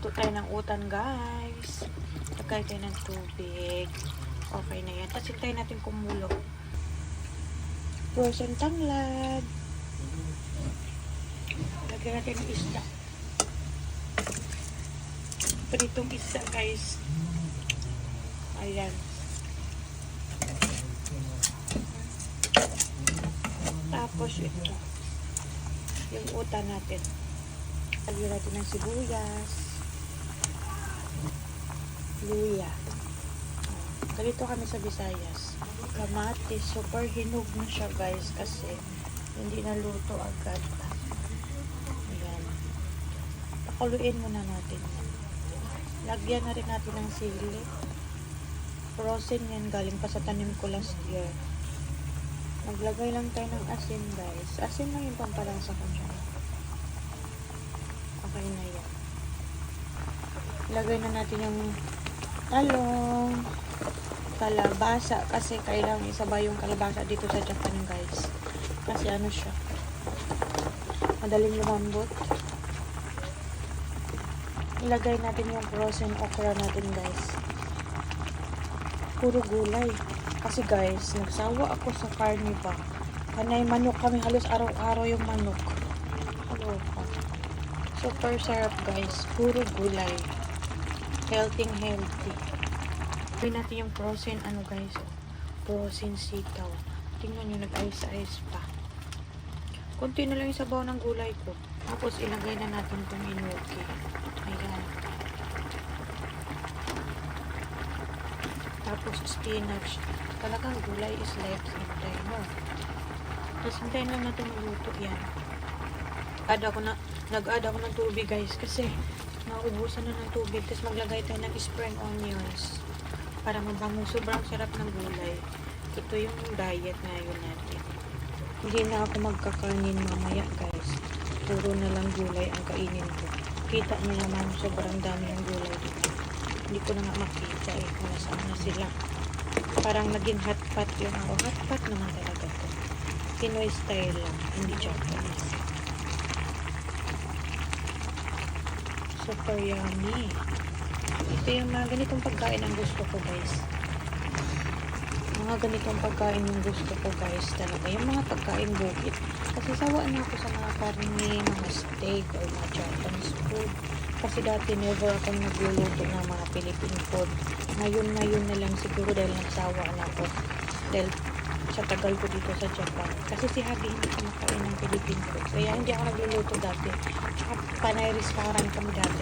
Luto tayo ng utan, guys. Lagay tayo ng tubig. Okay na yan. Tapos hintayin natin kumulo. Frozen tanglad. Lagyan natin ng isda. Pritong isda, guys. Ayan. Tapos ito. Yung utan natin. Lagyan natin ng sibuyas. Luya. Ganito kami sa Visayas. Kamatis. Super hinog na siya, guys. Kasi hindi naluto agad. Ayan. Pakuluin muna natin yan. Lagyan na rin natin ng sili. Frozen yan. Galing pa sa tanim ko last year. Maglagay lang tayo ng asin, guys. Asin lang yung pampalasa ko dyan. Okay na yan. Ilagay na natin yung talong, kalabasa, kasi kailangan isabay yung kalabasa dito sa Japan, guys. Kasi ano siya, madaling lumambot. Ilagay natin yung frozen okra natin, guys. Puro gulay. Kasi, guys, nagsawa ako sa carnival. Kanay manok kami, halos araw-araw yung manok. Kaloka. Super sarap, guys. Puro gulay. Healthy. Gawin natin yung frozen, guys. Frozen sitaw. Tingnan nyo, nag-ice-ice pa. Kunti na lang yung sabaw ng gulay ko. Tapos, ilagay na natin itong inoki. Ayan. Tapos, spinach. Talagang gulay is life. Hintay mo. Tapos, hintayin lang natin maluto yan. Nag-add ako ng tubig, guys. Kasi, naubusan na ng tubig. Tapos, maglagay tayo ng spring onions. Para mabango. Sobrang sarap ng gulay. Ito yung diet ngayon natin. Hindi na ako magkakanin mamaya, guys. Puro na lang gulay ang kainin ko. Kita niyo naman, sobrang dami ng gulay dito. Hindi ko na nga makita kung nasaan na sila. Parang naging hot pot yung ako. Hot pot naman talaga to. Pinoy style lang, hindi Japanese. Super yummy. Ito yung mga ganitong pagkain ang gusto ko, guys. Mga ganitong pagkain yung gusto ko, guys, talaga. Yung mga pagkain bukid. Kasi sawaan na ako sa mga karne, mga steak, or mga Japanese food. Kasi dati never akong nagluluto ng mga Philippine food. Ngayon na lang siguro dahil nagsawa na ako. Dahil sa tagal ko dito sa Japan. Kasi si Habi hindi kumakain ng Philippine food. Kaya hindi ako nagluluto dati. Tsaka panay restaurant kami dati.